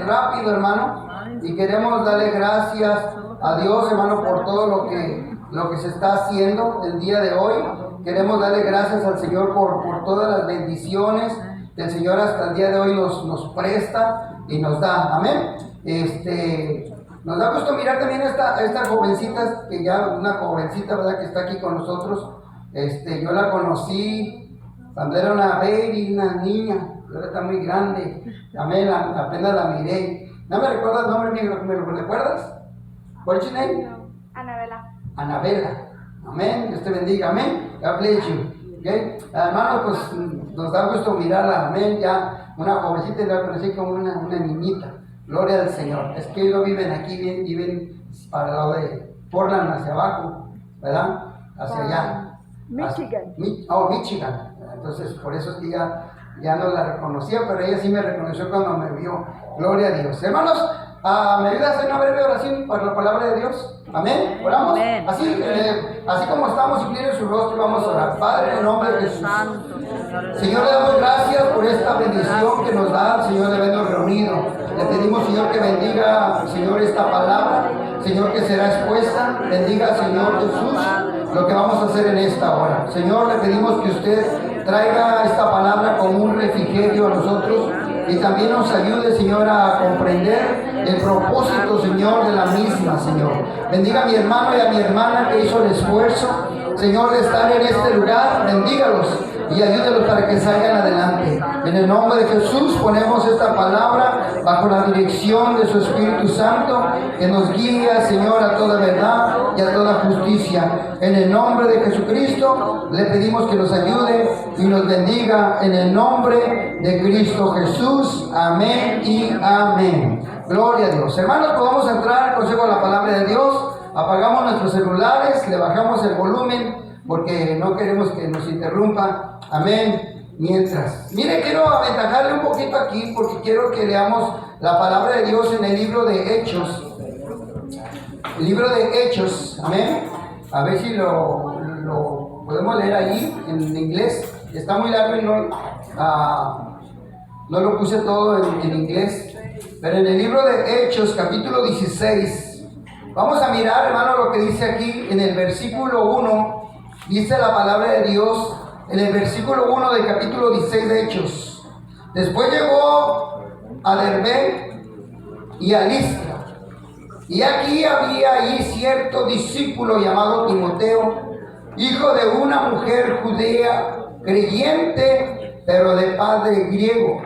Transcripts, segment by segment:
rápido, hermano, y queremos darle gracias a Dios, hermano, por todo lo que se está haciendo el día de hoy. Queremos darle gracias al Señor por todas las bendiciones que el Señor hasta el día de hoy nos presta y nos da. Amén. Nos da gusto mirar también esta jovencita, que ya una jovencita, ¿verdad?, que está aquí con nosotros. Yo la conocí cuando era una baby, una niña, ahora está muy grande. Amén, apenas la miré. ¿No me recuerdas el nombre mío? ¿Me lo recuerdas? What's your name? Anabela. Anabela. Amén, Dios te bendiga. Amén. God bless you. Okay. Hermano, pues nos da gusto mirarla. Amén. Ya una jovencita, la conocí como una niñita. Gloria al Señor. Es que ellos viven aquí, viven para el lado de Portland, hacia abajo, ¿verdad? Hacia allá. Michigan. Michigan. Entonces, por eso es que ya no la reconocía, pero ella sí me reconoció cuando me vio. Gloria a Dios. Hermanos, ¿me ayudas a hacer una breve oración para la palabra de Dios? Amén. Oramos. Amén. Así como estamos, inclinen su rostro, vamos a orar. Padre, en el nombre de Jesús. Señor, le damos gracias por esta bendición que nos da el Señor de habernos reunido. Le pedimos, Señor, que bendiga, Señor, esta palabra. Señor, que será expuesta. Bendiga, Señor Jesús, lo que vamos a hacer en esta hora. Señor, le pedimos que usted traiga esta palabra como un refrigerio a nosotros y también nos ayude, Señor, a comprender el propósito, Señor, de la misma, Señor. Bendiga a mi hermano y a mi hermana que hizo el esfuerzo, Señor, de estar en este lugar. Bendígalos y ayúdelos para que salgan adelante. En el nombre de Jesús ponemos esta palabra bajo la dirección de su Espíritu Santo, que nos guía, Señor, a toda verdad y a toda justicia. En el nombre de Jesucristo le pedimos que nos ayude y nos bendiga en el nombre de Cristo Jesús. Amén y amén. Gloria a Dios. Hermanos, podemos entrar al consejo de la palabra de Dios. Apagamos nuestros celulares, le bajamos el volumen porque no queremos que nos interrumpa. Amén. Mientras, mire, quiero aventajarle un poquito aquí porque quiero que leamos la palabra de Dios en el libro de Hechos. El libro de Hechos, amén. A ver si lo podemos leer ahí en inglés. Está muy largo y no lo puse todo en inglés. Pero en el libro de Hechos, capítulo 16, vamos a mirar, hermano, lo que dice aquí en el versículo 1. Dice la palabra de Dios en el versículo 1 del capítulo 16 de Hechos. Después llegó a Derbe y a Listra. Y aquí había allí cierto discípulo llamado Timoteo, hijo de una mujer judía, creyente, pero de padre griego.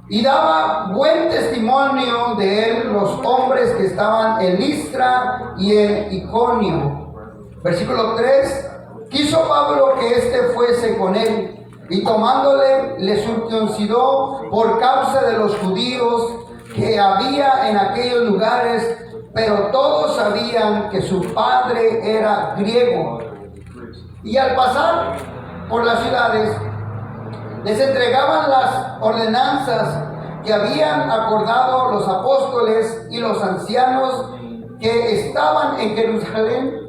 Y daba buen testimonio de él los hombres que estaban en Listra y en Iconio. Versículo 3. Quiso Pablo que éste fuese con él, y tomándole le circuncidó por causa de los judíos que había en aquellos lugares, pero todos sabían que su padre era griego. Y al pasar por las ciudades, les entregaban las ordenanzas que habían acordado los apóstoles y los ancianos que estaban en Jerusalén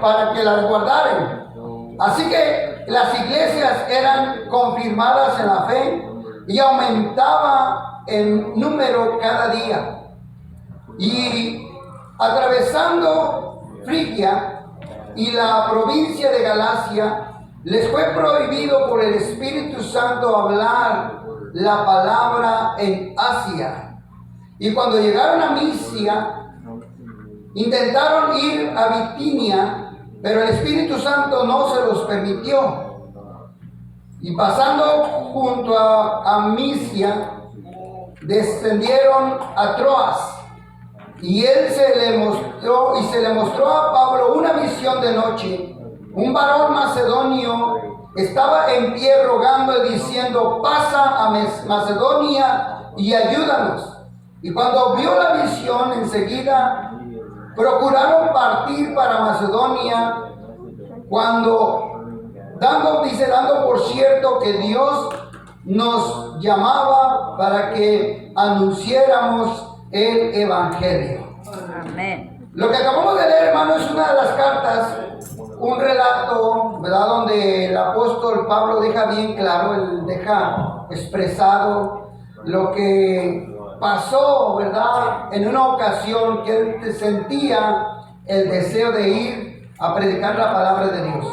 para que las guardaran. Así que las iglesias eran confirmadas en la fe y aumentaba en número cada día. Y atravesando Frigia y la provincia de Galacia, les fue prohibido por el Espíritu Santo hablar la palabra en Asia. Y cuando llegaron a Misia, intentaron ir a Bitinia, pero el Espíritu Santo no se los permitió. Y pasando junto a Misia, descendieron a Troas. Y se le mostró a Pablo una visión de noche. Un varón macedonio estaba en pie rogando y diciendo: pasa a Macedonia y ayúdanos. Y cuando vio la visión, enseguida procuraron partir para Macedonia, dando por cierto que Dios nos llamaba para que anunciáramos el Evangelio. Amén. Lo que acabamos de leer, hermano, es una de las cartas, un relato, ¿verdad?, donde el apóstol Pablo deja bien claro, él deja expresado lo que pasó, ¿verdad? En una ocasión que él sentía el deseo de ir a predicar la palabra de Dios.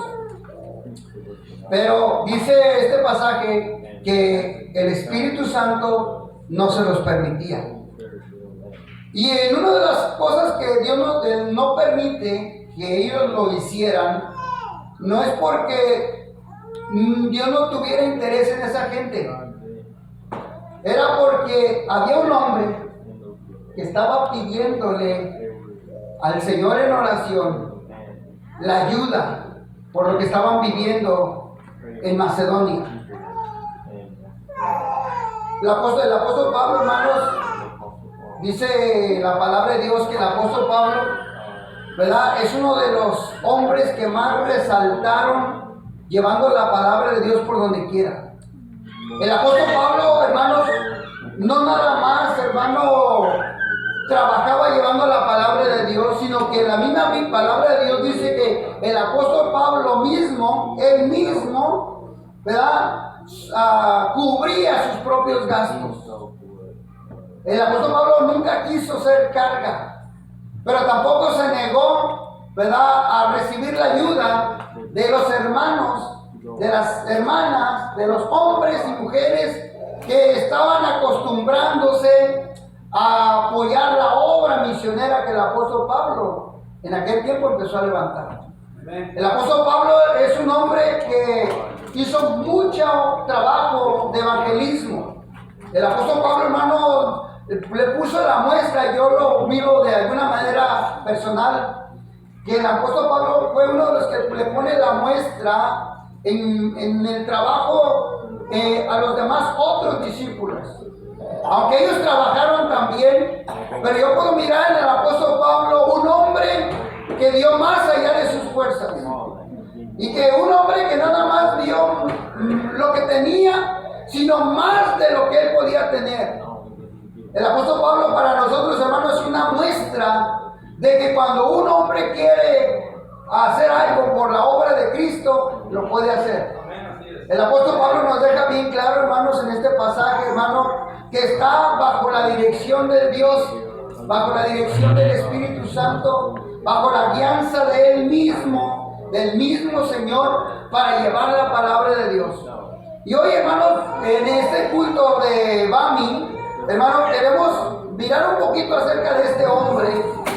Pero dice este pasaje que el Espíritu Santo no se los permitía. Y en una de las cosas que Dios no permite que ellos lo hicieran, no es porque Dios no tuviera interés en esa gente. Era porque había un hombre que estaba pidiéndole al Señor en oración la ayuda por lo que estaban viviendo en Macedonia. El apóstol Pablo, hermanos, dice la palabra de Dios que el apóstol Pablo, ¿verdad?, es uno de los hombres que más resaltaron llevando la palabra de Dios por donde quiera. El apóstol Pablo, hermanos, no nada más, hermano, trabajaba llevando la palabra de Dios, sino que la misma palabra de Dios dice que el apóstol Pablo mismo, él mismo, ¿verdad?, cubría sus propios gastos. El apóstol Pablo nunca quiso ser carga, pero tampoco se negó, ¿verdad?, a recibir la ayuda de los hermanos, de las hermanas, de los hombres y mujeres que estaban acostumbrándose a apoyar la obra misionera que el apóstol Pablo en aquel tiempo empezó a levantar. El apóstol Pablo es un hombre que hizo mucho trabajo de evangelismo. El apóstol Pablo, hermano, le puso la muestra. Yo lo miro de alguna manera personal, que el apóstol Pablo fue uno de los que le pone la muestra en el trabajo a los demás otros discípulos. Aunque ellos trabajaron también, pero yo puedo mirar en el apóstol Pablo un hombre que dio más allá de sus fuerzas, y que un hombre que nada más dio lo que tenía, sino más de lo que él podía tener. El apóstol Pablo para nosotros, hermanos, es una muestra de que cuando un hombre quiere hacer algo por la obra de Cristo, lo puede hacer. El apóstol Pablo nos deja bien claro, hermanos, en este pasaje, hermano, que está bajo la dirección de Dios, bajo la dirección del Espíritu Santo, bajo la guianza de Él mismo, del mismo Señor, para llevar la palabra de Dios. Y hoy, hermanos, en este culto de Bami, hermanos, queremos mirar un poquito acerca de este hombre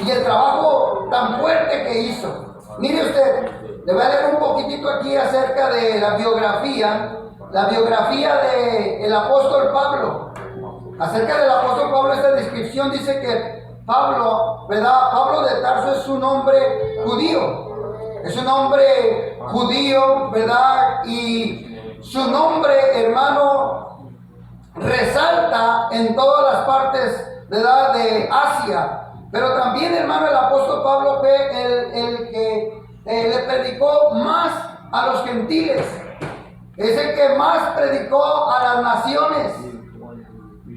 y el trabajo tan fuerte que hizo. Mire usted, le voy a leer un poquitito aquí acerca de la biografía del apóstol Pablo. Acerca del apóstol Pablo, esta descripción dice que Pablo, ¿verdad? Pablo de Tarso es un hombre judío. Es un hombre judío, ¿verdad? Y su nombre, hermano, resalta en todas las partes, ¿verdad?, de Asia. Pero también, hermano, el apóstol Pablo fue el que le predicó más a los gentiles. Es el que más predicó a las naciones.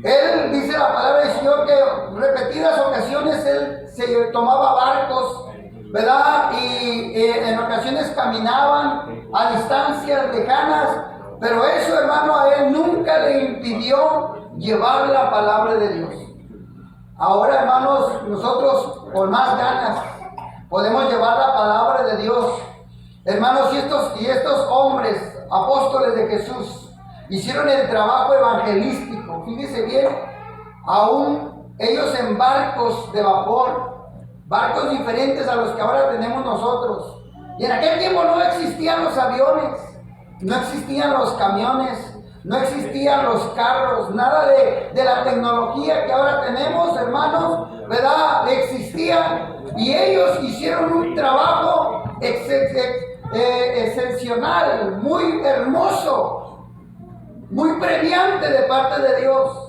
Él dice la palabra del Señor que repetidas ocasiones él se tomaba barcos, ¿verdad? Y en ocasiones caminaban a distancias lejanas, pero eso, hermano, a él nunca le impidió llevar la palabra de Dios. Ahora, hermanos, nosotros con más ganas podemos llevar la palabra de Dios. Hermanos, y estos hombres, apóstoles de Jesús, hicieron el trabajo evangelístico. Fíjese bien, aún ellos en barcos de vapor, barcos diferentes a los que ahora tenemos nosotros. Y en aquel tiempo no existían los aviones, no existían los camiones, no existían los carros, nada de la tecnología que ahora tenemos, hermanos, ¿verdad? Existían, y ellos hicieron un trabajo excepcional, muy hermoso, muy premiante de parte de Dios.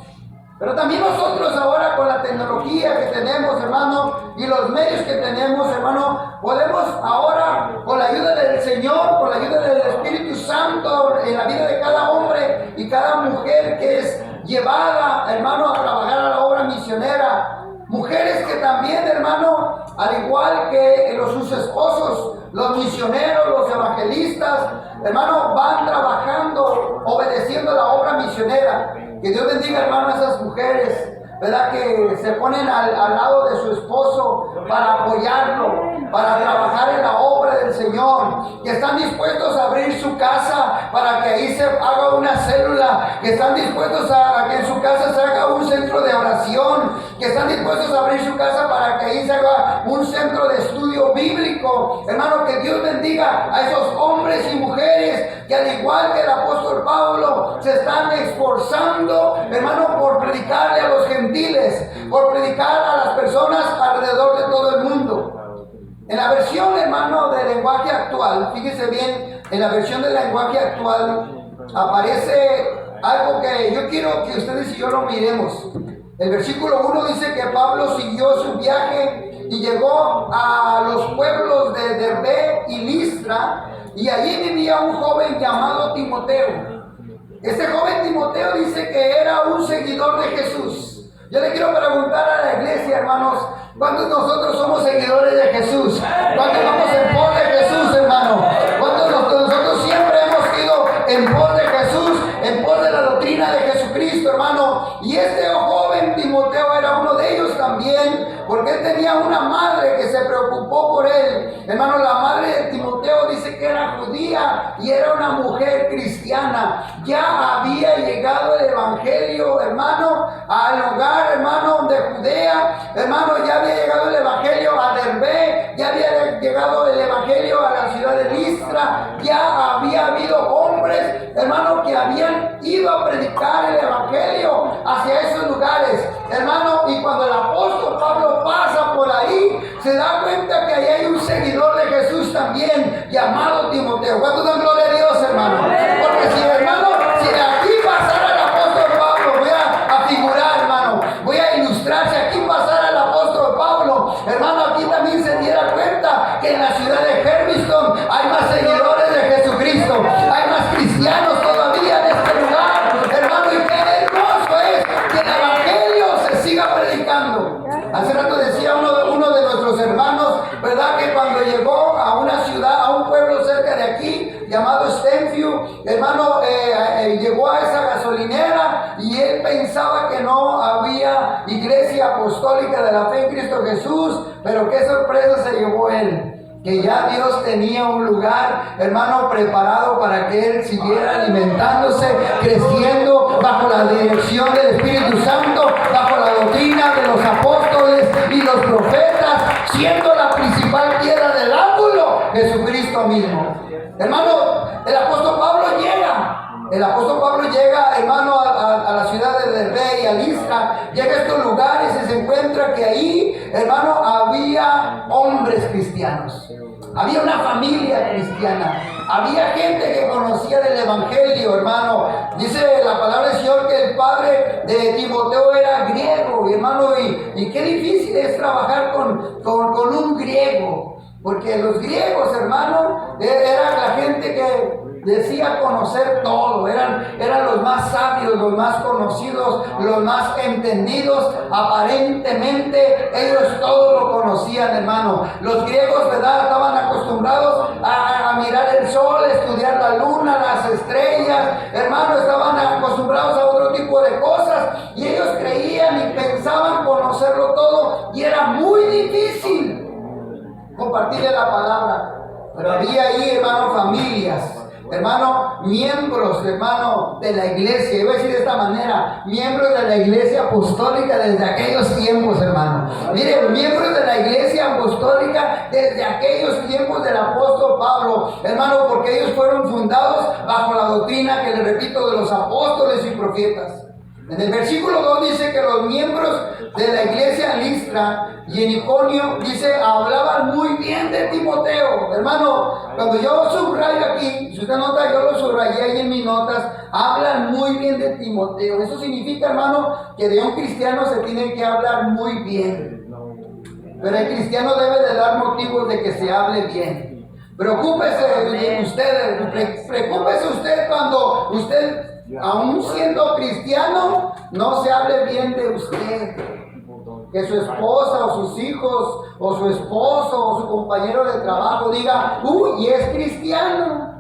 Pero también nosotros ahora, con la tecnología que tenemos, hermano, y los medios que tenemos, hermano, podemos ahora, con la ayuda del Señor, con la ayuda del Espíritu Santo en la vida de cada hombre y cada mujer que es llevada, hermano, a trabajar a la obra misionera, mujeres que también, hermano, al igual que sus esposos, los misioneros, los evangelistas, hermano, van trabajando, obedeciendo la obra misionera. Que Dios bendiga, hermano, a esas mujeres, ¿verdad? Que se ponen al lado de su esposo para apoyarlo, para trabajar en la obra del Señor, que están dispuestos a abrir su casa para que ahí se haga una célula, que están dispuestos a que en su casa se haga un centro de oración, que están dispuestos a abrir su casa para que ahí se haga un centro de estudio bíblico. Hermano, que Dios bendiga a esos hombres y mujeres que, al igual que el apóstol Pablo, se están esforzando, hermano, por predicarle a los gentiles, por predicar a las personas alrededor de todo el mundo. En la versión, hermano, del lenguaje actual, fíjese bien, en la versión del lenguaje actual aparece algo que yo quiero que ustedes y yo lo miremos. El versículo 1 dice que Pablo siguió su viaje y llegó a los pueblos de Derbe y Listra, y allí vivía un joven llamado Timoteo. Este joven Timoteo dice que era un seguidor de Jesús. Yo le quiero preguntar a la iglesia, hermanos, ¿cuántos de nosotros somos seguidores de Jesús? ¿Cuántos vamos en pos de Jesús, hermano? ¿Cuántos de nosotros siempre hemos ido en pos de Jesús, en pos de la doctrina de Jesucristo, hermano? Y este joven Timoteo era uno de ellos también, porque él tenía una madre que se preocupó por él. Hermano, la madre de Timoteo dice que era judía y era una mujer cristiana. Ya había llegado el evangelio, hermano, al lugar, hermano, de Judea. Hermano, ya había llegado el evangelio a Derbe, ya había llegado el evangelio a la ciudad de Listra. Ya había habido hombres, hermano, que habían ido a predicar el evangelio hacia esos lugares, hermano. Y cuando el apóstol Pablo pasa por ahí, se da cuenta que ahí hay un seguidor de Jesús también, llamado Timoteo. ¿Cuántos dan gloria a Dios, hermano? Porque si, hermano, si de aquí pasara el apóstol Pablo, voy a figurar, hermano, voy a ilustrar, si aquí pasara el apóstol Pablo, hermano, aquí también se diera cuenta que en la ciudad de Hermiston hay más seguidores de Jesucristo, hay más cristianos todavía en este lugar, hermano, y qué hermoso es que el evangelio se siga predicando. Hace rato decía uno de nuestros hermanos, ¿verdad?, que cuando llegó a una ciudad, a un pueblo cerca de aquí, llamado Stenview, hermano, llegó a esa gasolinera y él pensaba que no había iglesia apostólica de la fe en Cristo Jesús, pero qué sorpresa se llevó él. Que ya Dios tenía un lugar, hermano, preparado para que él siguiera alimentándose, creciendo bajo la dirección del Espíritu Santo, bajo la doctrina de los apóstoles y los profetas, siendo la principal piedra del ángulo Jesucristo mismo. Hermano, el apóstol Pablo llega. El apóstol Pablo llega, hermano, a la ciudad de Derbe y a Listra, llega a estos lugares y se encuentra que ahí, hermano, había hombres cristianos. Había una familia cristiana, había gente que conocía del evangelio, hermano. Dice la palabra del Señor que el padre de Timoteo era griego, hermano, y qué difícil es trabajar con un griego, porque los griegos, hermano, era la gente que decía conocer todo, eran los más sabios, los más conocidos, los más entendidos. Aparentemente ellos todo lo conocían, hermano. Los griegos, ¿verdad?, estaban acostumbrados a mirar el sol, estudiar la luna, las estrellas, hermano, estaban acostumbrados a otro tipo de cosas y ellos creían y pensaban conocerlo todo, y era muy difícil compartirle la palabra. Pero había ahí, hermano, familias, hermano, miembros, hermano, de la iglesia. Iba a decir de esta manera, miembros de la iglesia apostólica desde aquellos tiempos, hermano. Miren, miembros de la iglesia apostólica desde aquellos tiempos del apóstol Pablo, hermano, porque ellos fueron fundados bajo la doctrina, que les repito, de los apóstoles y profetas. En el versículo 2 dice que los miembros de la iglesia en Listra y en Iconio, dice, hablaban muy bien de Timoteo. Hermano, cuando yo subrayo aquí, si usted nota, yo lo subrayé ahí en mis notas, hablan muy bien de Timoteo. Eso significa, hermano, que de un cristiano se tiene que hablar muy bien. Pero el cristiano debe de dar motivos de que se hable bien. Preocúpese usted cuando usted, aún siendo cristiano, no se hable bien de usted. Que su esposa o sus hijos o su esposo o su compañero de trabajo diga, uy, es cristiano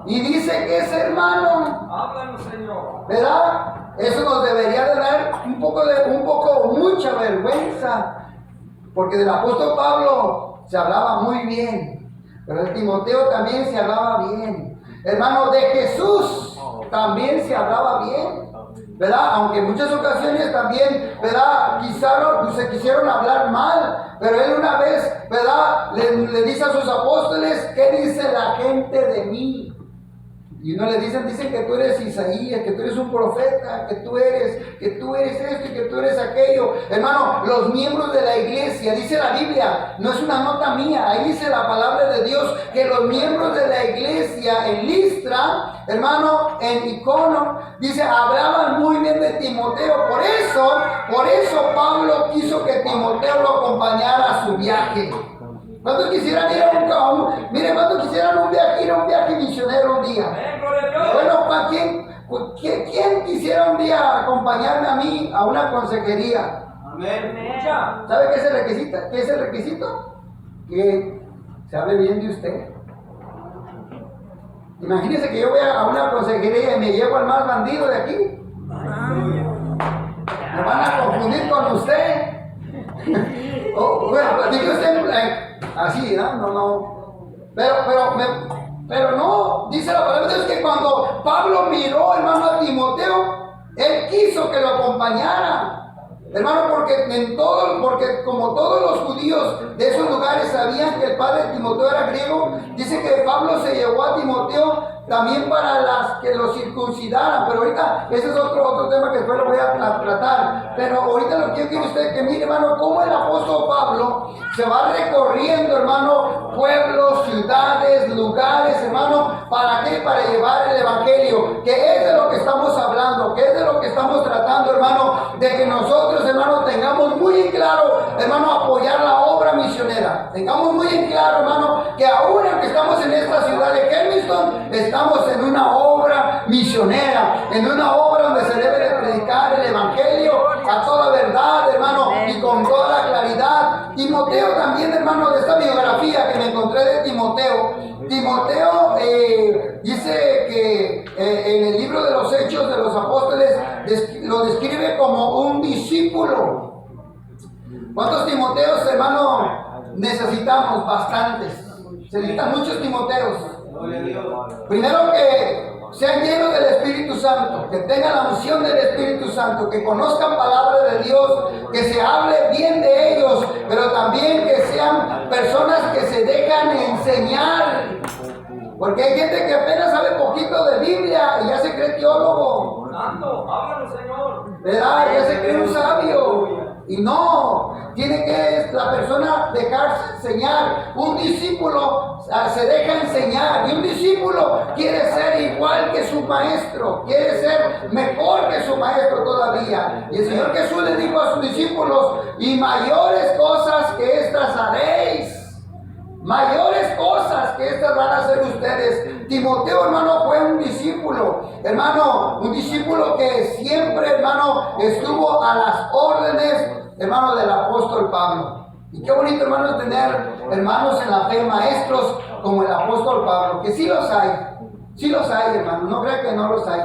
y dice que es hermano. Háblanos, Señor. ¿Verdad? Eso nos debería de dar mucha vergüenza, porque del apóstol Pablo se hablaba muy bien, pero de Timoteo también se hablaba bien. Hermano, de Jesús también se hablaba bien, ¿verdad? Aunque en muchas ocasiones también, ¿verdad? Se quisieron hablar mal, pero él una vez, ¿verdad? Le dice a sus apóstoles, ¿qué dice la gente de mí? Y no le dicen que tú eres Isaías, que tú eres un profeta, que tú eres esto y que tú eres aquello. Hermano, los miembros de la iglesia, dice la Biblia, no es una nota mía, ahí dice la palabra de Dios, que los miembros de la iglesia en Listra, hermano, en Icono, dice, hablaban muy bien de Timoteo. Por eso Pablo quiso que Timoteo lo acompañara a su viaje. ¿Cuántos quisieran ir a un viaje misionero un día? Bueno, ¿quién quisiera un día acompañarme a mí a una consejería? Amén. ¿Sabe qué es el requisito? ¿Qué es el requisito? Que se hable bien de usted. Imagínese que yo voy a una consejería y me llevo al más bandido de aquí. Me van a confundir con usted. Bueno, dice usted así, ¿no? No. Pero no, dice la palabra de Dios que cuando Pablo miró, hermano, a Timoteo, él quiso que lo acompañara. Hermano, porque como todos los judíos de esos lugares sabían que el padre de Timoteo era griego, dice que Pablo se llevó a Timoteo también para las que lo circuncidaran. Pero ahorita, ese es otro tema que después lo voy a tratar. Pero ahorita lo que yo quiero usted que mire, hermano, cómo el apóstol Pablo se va recorriendo, hermano, pueblos, ciudades, lugares, hermano, ¿para qué? Para llevar el evangelio, que es de lo que estamos hablando, que es de lo que estamos tratando, hermano, de que nosotros, hermano, tengamos muy en claro, hermano, apoyar la obra misionera. Tengamos muy en claro, hermano, que aún aunque estamos en esta ciudad de Hermiston, estamos en una obra misionera, en una obra donde se debe de predicar el evangelio a toda verdad, hermano, y con toda la claridad. Timoteo también, hermano, de esta biografía que me encontré de Timoteo dice que en el libro de los Hechos de los Apóstoles lo describe como un discípulo. ¿Cuántos Timoteos, hermano, necesitamos? Bastantes. Se necesitan muchos Timoteos. Primero, que sean llenos del Espíritu Santo, que tengan la unción del Espíritu Santo, que conozcan palabra de Dios, que se hable bien de ellos, pero también que sean personas que se dejan enseñar. Porque hay gente que apenas sabe poquito de Biblia y ya se cree teólogo. Háblanos, Señor. ¿Verdad? Ya se cree un sabio. Y no, tiene que la persona dejarse enseñar. Un discípulo se deja enseñar, y un discípulo quiere ser igual que su maestro, quiere ser mejor que su maestro todavía. Y el Señor Jesús le dijo a sus discípulos, y mayores cosas que estas haréis. Mayores cosas que estas van a hacer ustedes. Timoteo, hermano, fue un discípulo, hermano, un discípulo que siempre, hermano, estuvo a las órdenes, hermano, del apóstol Pablo. Y qué bonito, hermano, tener hermanos en la fe, maestros como el apóstol Pablo, que sí los hay, hermano, no crean que no los hay.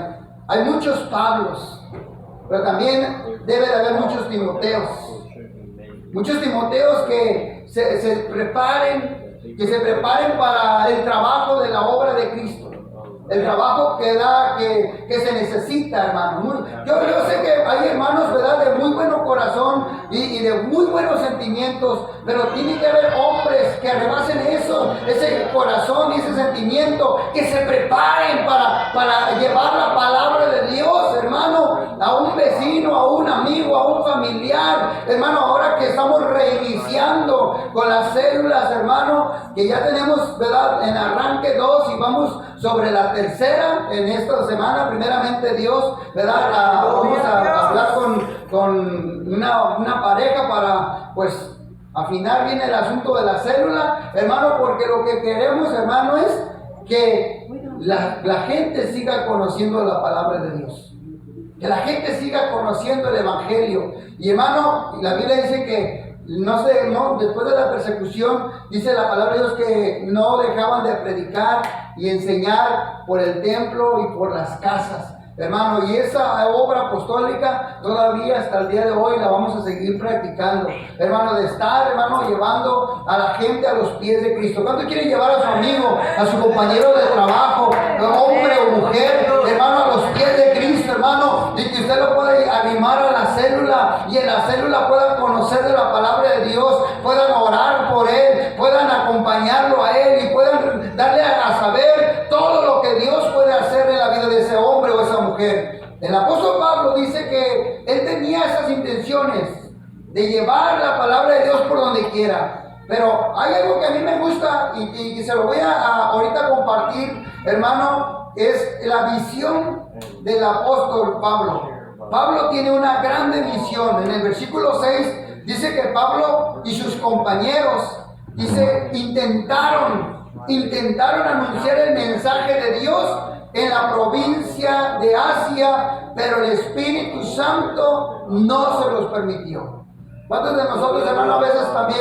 Hay muchos Pablos, pero también debe de haber muchos Timoteos. Muchos Timoteos que se preparen para el trabajo de la obra de Cristo. El trabajo que se necesita, hermano. Yo sé que hay hermanos, ¿verdad?, de muy buen corazón y de muy buenos sentimientos, pero tiene que haber hombres que rebasen eso, ese corazón y ese sentimiento, que se preparen para llevar la palabra de Dios, hermano, a un vecino, a un amigo, a un familiar. Hermano, ahora que estamos reiniciando con las células, hermano, que ya tenemos, ¿verdad?, en arranque 2 y vamos sobre la tercera en esta semana, primeramente Dios, ¿verdad? Vamos a hablar con una pareja para, pues, afinar bien el asunto de la célula, hermano, porque lo que queremos, hermano, es que la gente siga conociendo la palabra de Dios, que la gente siga conociendo el evangelio. Y hermano, la Biblia dice que después de la persecución, dice la palabra de Dios que no dejaban de predicar y enseñar por el templo y por las casas. hermano, y esa obra apostólica todavía hasta el día de hoy la vamos a seguir practicando, hermano, de estar, hermano, llevando a la gente a los pies de Cristo. ¿Cuánto quiere llevar a su amigo, a su compañero de trabajo, hombre o mujer, hermano, a los pies de Cristo, hermano, y que usted lo pueda animar a la célula y en la célula puedan conocer de la palabra de Dios, puedan orar por él, puedan acompañarlo a él y puedan darle a saber todo lo que Dios puede hacer en la vida de ese hombre o esa mujer? El apóstol Pablo dice que él tenía esas intenciones de llevar la palabra de Dios por donde quiera. Pero hay algo que a mí me gusta y se lo voy a ahorita compartir, hermano, es la visión del apóstol Pablo. Pablo tiene una grande visión. En el versículo 6 dice que Pablo y sus compañeros, dice, intentaron anunciar el mensaje de Dios en la provincia de Asia, pero el Espíritu Santo no se los permitió. ¿Cuántos de nosotros, hermano, a veces también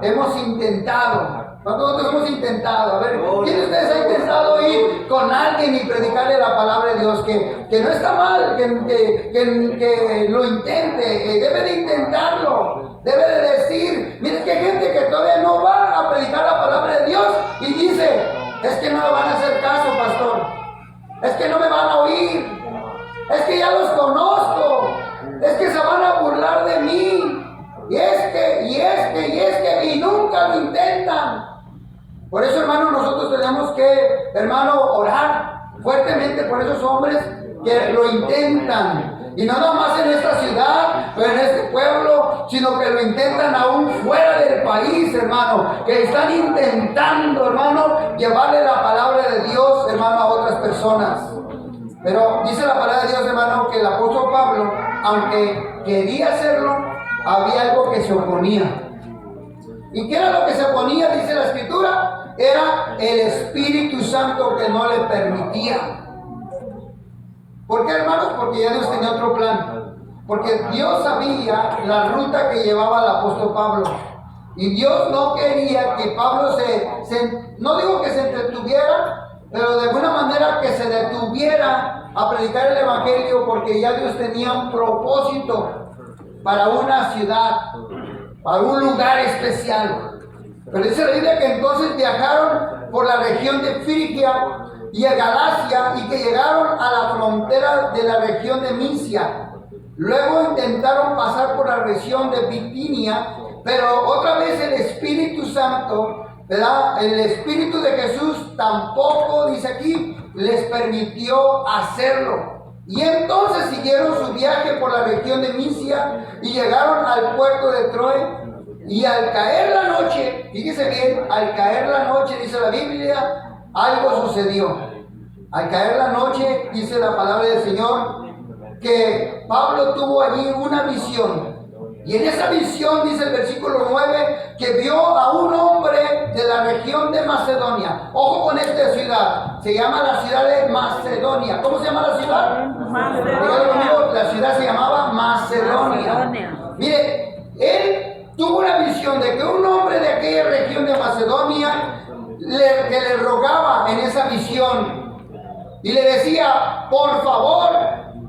hemos intentado? ¿Cuántos de nosotros hemos intentado? A ver, ¿quién de ustedes ha intentado ir con alguien y predicarle la palabra de Dios? Que no está mal, que lo intente, debe de intentarlo, debe de decir. Miren que hay gente que todavía no va a predicar la palabra de Dios y dice, es que no me van a hacer caso, pastor, es que no me van a oír, es que ya los conozco, es que se van a burlar de mí, y nunca lo intentan. Por eso, hermano, nosotros tenemos que, hermano, orar fuertemente por esos hombres que lo intentan. Y no nada más en esta ciudad o en este pueblo, sino que lo intentan aún fuera del país, hermano. Que están intentando, hermano, llevarle la palabra de Dios, hermano, a otras personas. Pero dice la palabra de Dios, hermano, que el apóstol Pablo, aunque quería hacerlo, había algo que se oponía. ¿Y qué era lo que se oponía? Dice la Escritura. Era el Espíritu Santo que no le permitía. ¿Por qué, hermanos? Porque ya Dios tenía otro plan. Porque Dios sabía la ruta que llevaba el apóstol Pablo. Y Dios no quería que Pablo no digo que se entretuviera, pero de alguna manera que se detuviera a predicar el Evangelio, porque ya Dios tenía un propósito para una ciudad, para un lugar especial. Pero dice la Biblia que entonces viajaron por la región de Frigia y a Galacia y que llegaron a la frontera de la región de Misia. Luego intentaron pasar por la región de Bitinia, pero otra vez el Espíritu Santo, ¿verdad? El Espíritu de Jesús tampoco, dice aquí, les permitió hacerlo. Y entonces siguieron su viaje por la región de Misia y llegaron al puerto de Troe. Y al caer la noche, fíjese bien, al caer la noche, dice la Biblia, algo sucedió. Al caer la noche, dice la palabra del Señor, que Pablo tuvo allí una visión. Y en esa visión, dice el versículo 9, que vio a un hombre de la región de Macedonia. Ojo con esta ciudad, se llama la ciudad de Macedonia. ¿Cómo se llama la ciudad? Macedonia. La ciudad se llamaba Macedonia. Mire, él tuvo una visión de que un hombre de aquella región de Macedonia que le rogaba en esa visión y le decía, por favor,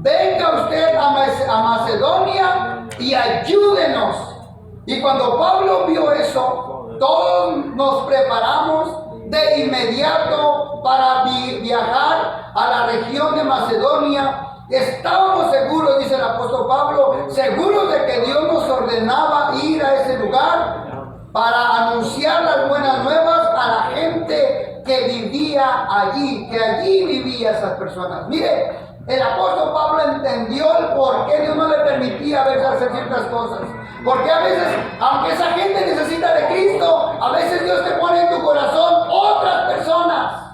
venga usted a Macedonia y ayúdenos. Y cuando Pablo vio eso, todos nos preparamos de inmediato para viajar a la región de Macedonia. Estábamos seguros, dice el apóstol Pablo, seguros de que Dios nos ordenaba ir a ese lugar para anunciar las buenas nuevas a la gente que vivía allí, que allí vivía esas personas. Mire, el apóstol Pablo entendió el por qué Dios no le permitía a veces hacer ciertas cosas. Porque a veces, aunque esa gente necesita de Cristo, a veces Dios te pone en tu corazón otras personas.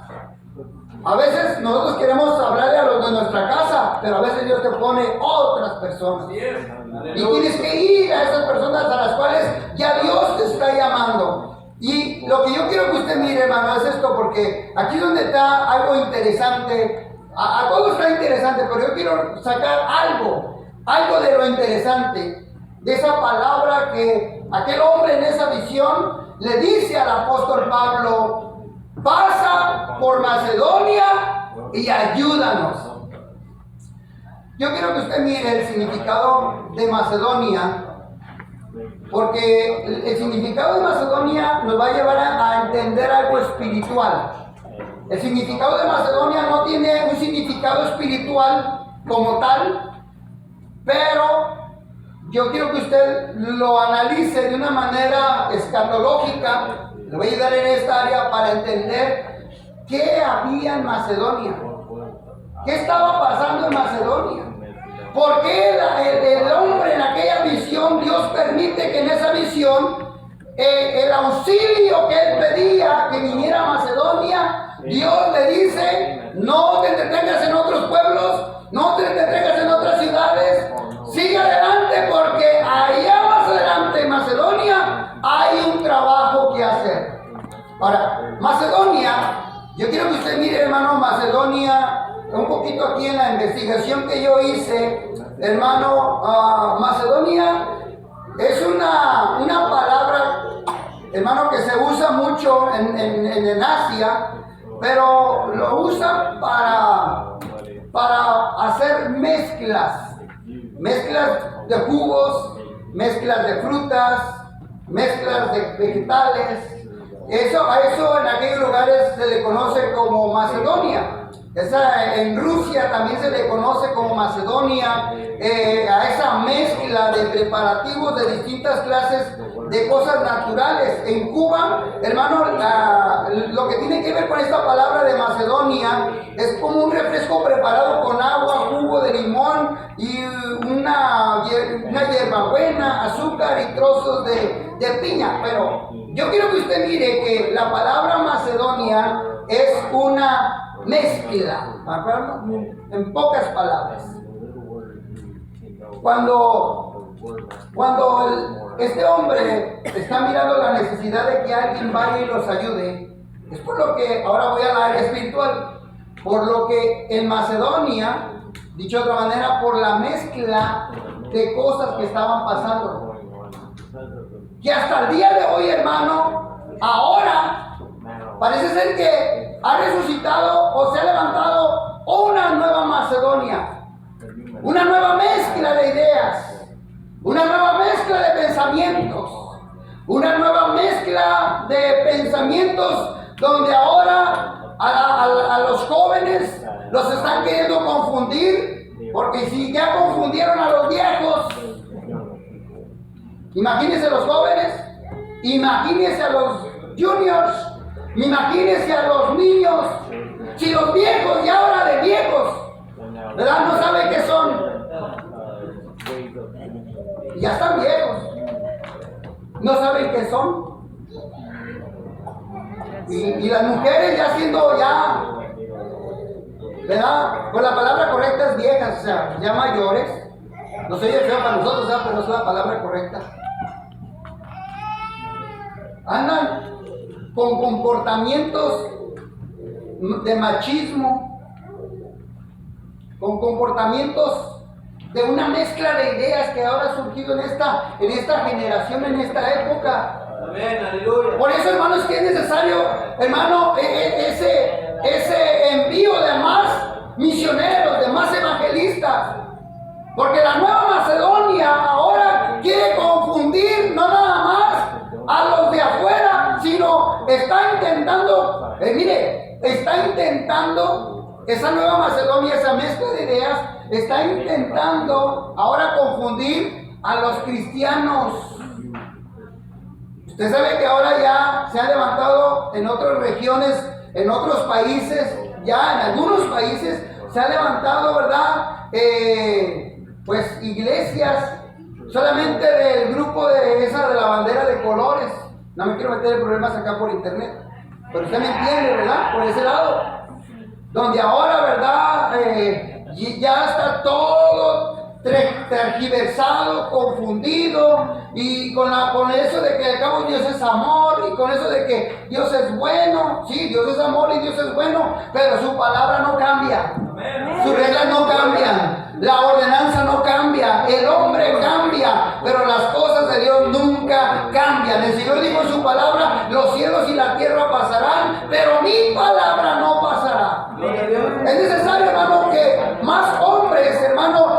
A veces nosotros queremos hablarle a los de nuestra casa, pero a veces Dios te pone otras personas. Y tienes que ir a esas personas a las cuales ya Dios te está llamando. Y lo que yo quiero que usted mire, hermano, es esto, porque aquí es donde está algo interesante. A todos está interesante, pero yo quiero sacar algo de lo interesante, de esa palabra que aquel hombre en esa visión le dice al apóstol Pablo: pasa por Macedonia y ayúdanos. Yo quiero que usted mire el significado de Macedonia, porque el significado de Macedonia nos va a llevar a entender algo espiritual. El significado de Macedonia no tiene un significado espiritual como tal, pero yo quiero que usted lo analice de una manera escatológica. Le voy a ayudar en esta área para entender qué había en Macedonia, qué estaba pasando en Macedonia. ¿Por qué el hombre en aquella visión, Dios permite que en esa visión el auxilio que él pedía que viniera a Macedonia, Dios le dice: no te entretengas en otros pueblos, no te entretengas en otras ciudades, sigue adelante, porque allá más adelante en Macedonia hay un trabajo que hacer. Ahora, Macedonia, yo quiero que usted mire, hermano, Macedonia, un poquito aquí en la investigación que yo hice, hermano. Macedonia es una palabra, hermano, que se usa mucho en Asia, pero lo usan para hacer mezclas de jugos, mezclas de frutas, mezclas de vegetales. A eso en aquellos lugares se le conoce como Macedonia. En Rusia también se le conoce como Macedonia, a esa mezcla de preparativos de distintas clases de cosas naturales. En Cuba, hermano, lo que tiene que ver con esta palabra de Macedonia es como un refresco preparado con agua, jugo de limón y una hierbabuena, azúcar y trozos de piña. Pero yo quiero que usted mire que la palabra Macedonia es una mezcla, en pocas palabras. Cuando este hombre está mirando la necesidad de que alguien vaya y los ayude, es por lo que ahora voy al área espiritual, por lo que en Macedonia, dicho de otra manera, por la mezcla de cosas que estaban pasando, que hasta el día de hoy, hermano, ahora parece ser que ha resucitado o se ha levantado una nueva Macedonia, una nueva mezcla de ideas, una nueva mezcla de pensamientos, una nueva mezcla de pensamientos donde ahora a los jóvenes los están queriendo confundir, porque si ya confundieron a los viejos, imagínense los jóvenes, imagínense a los juniors, imagínense a los niños. Si los viejos, y ahora de viejos, ¿verdad?, no saben qué son, ya están viejos, no saben qué son. Y las mujeres ya siendo ya, ¿verdad?, pues la palabra correcta es viejas, o sea, ya mayores. No soy feo para nosotros, ¿verdad?, pero es la palabra correcta. Andan con comportamientos de machismo, con comportamientos de una mezcla de ideas que ahora ha surgido en esta generación, en esta época. Amén, aleluya. Por eso, hermano, es que es necesario, hermano, ese envío de más misioneros, de más evangelistas, porque la nueva Macedonia ahora quiere confundir no nada más a los de afuera, sino está intentando, está intentando esa nueva Macedonia, esa mezcla de ideas, está intentando ahora confundir a los cristianos. Usted sabe que ahora ya se ha levantado en otras regiones, en otros países, ya en algunos países se ha levantado, ¿verdad?, pues iglesias solamente del grupo de la bandera de colores. No me quiero meter en problemas acá por internet, pero usted me entiende, ¿verdad?, por ese lado, donde ahora, ¿verdad?, ya está todo tergiversado, confundido, y con eso de que al cabo Dios es amor, y con eso de que Dios es bueno. Sí, Dios es amor y Dios es bueno, pero su palabra no cambia, sus reglas no cambian, la ordenanza no cambia, el hombre cambia, pero las cosas de Dios nunca cambian. El Señor dijo en su palabra: los cielos y la tierra pasarán, pero mi palabra no pasará. Es necesario, hermano, que más hombres, hermano,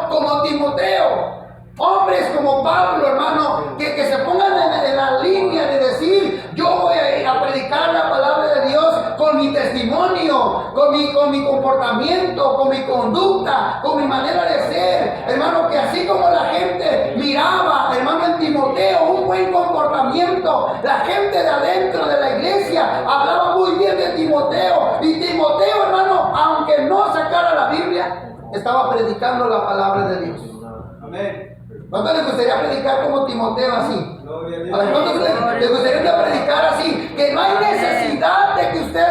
Hombres como Pablo, hermano, que se pongan en la línea de decir, yo voy a ir a predicar la palabra de Dios con mi testimonio, con mi comportamiento, con mi conducta, con mi manera de ser. Hermano, que así como la gente miraba, hermano, en Timoteo, un buen comportamiento, la gente de adentro de la iglesia hablaba muy bien de Timoteo. Y Timoteo, hermano, aunque no sacara la Biblia, estaba predicando la palabra de Dios. Amén. ¿Cuánto les gustaría predicar como Timoteo así? Gloria a A Dios. ver, ¿cuánto les gustaría predicar así? Que no hay necesidad de que usted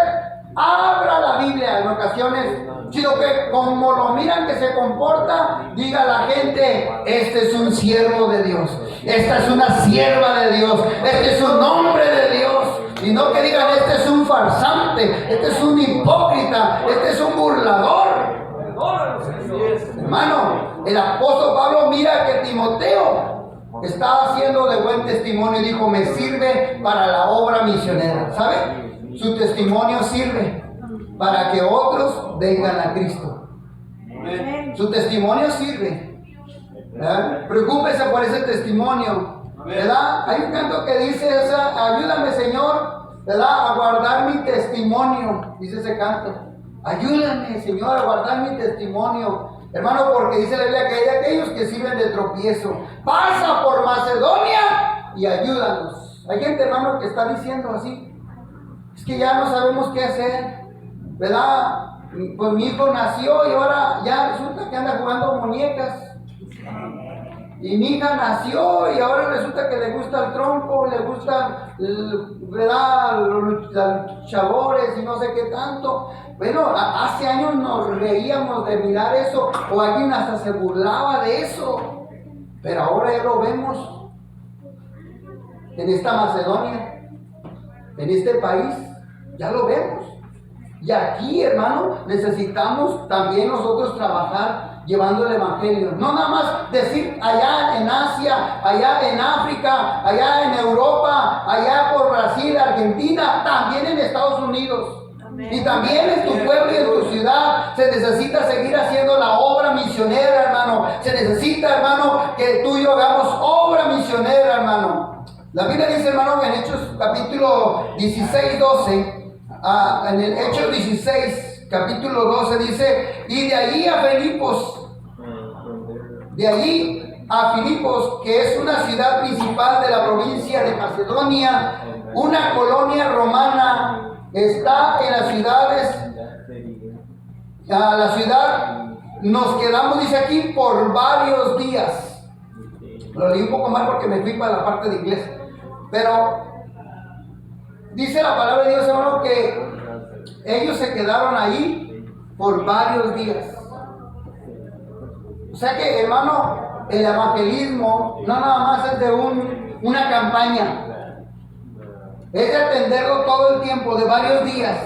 abra la Biblia en ocasiones, sino que como lo miran que se comporta, diga a la gente, este es un siervo de Dios, esta es una sierva de Dios, este es un hombre de Dios. Y no que digan, este es un farsante, este es un hipócrita, este es un burlador. Perdónanos, Señor. Hermano, el apóstol Pablo mira que Timoteo estaba haciendo de buen testimonio y dijo, me sirve para la obra misionera. ¿Sabe? Su testimonio sirve para que otros vengan a Cristo. Amén. Su testimonio sirve. ¿Verdad? Preocúpese por ese testimonio. ¿Verdad? Hay un canto que dice ayúdame, Señor, ¿verdad? A guardar mi testimonio. Dice ese canto. Ayúdame, Señor, a guardar mi testimonio. Hermano, porque dice la Biblia que hay aquellos que sirven de tropiezo. Pasa por Macedonia y ayúdanos. Hay gente, hermano, que está diciendo así. Es que ya no sabemos qué hacer, ¿verdad? Pues mi hijo nació y ahora ya resulta que anda jugando muñecas. Y mi hija nació y ahora resulta que le gusta el trompo, le gustan, ¿verdad?, los luchadores y no sé qué tanto. Bueno, hace años nos reíamos de mirar eso, o alguien hasta se burlaba de eso. Pero ahora ya lo vemos en esta Macedonia, en este país, ya lo vemos. Y aquí, hermano, necesitamos también nosotros trabajar llevando el evangelio. No nada más decir allá en Asia, allá en África, allá en Europa, allá por Brasil, Argentina, también en Estados Unidos. Y también en tu pueblo y en tu ciudad se necesita seguir haciendo la obra misionera, hermano. Se necesita, hermano, que tú y yo hagamos obra misionera, hermano. La Biblia dice, hermano, en Hechos capítulo 16, 12, en el Hechos 16, capítulo 12 dice, y de allí a Filipos, que es una ciudad principal de la provincia de Macedonia, una colonia romana, está en las ciudades, a la ciudad nos quedamos, dice aquí, por varios días. Lo leí un poco mal porque me fui para la parte de inglés, pero dice la palabra de Dios, hermano, que ellos se quedaron ahí por varios días. O sea que, hermano, el evangelismo no nada más es de una campaña. Es de atenderlo todo el tiempo, de varios días.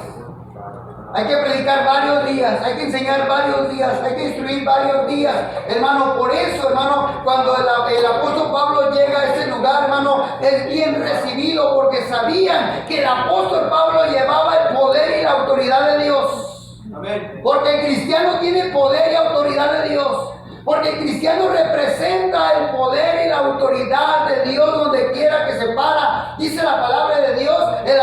Hay que predicar varios días, hay que enseñar varios días, hay que instruir varios días, hermano. Por eso, hermano, cuando el apóstol Pablo llega a ese lugar, hermano, es bien recibido, porque sabían que el apóstol Pablo llevaba el poder y la autoridad de Dios. Amén. Porque el cristiano tiene poder y autoridad de Dios. Porque el cristiano representa el poder y la autoridad de Dios donde quiera que se para. Dice la palabra de Dios, el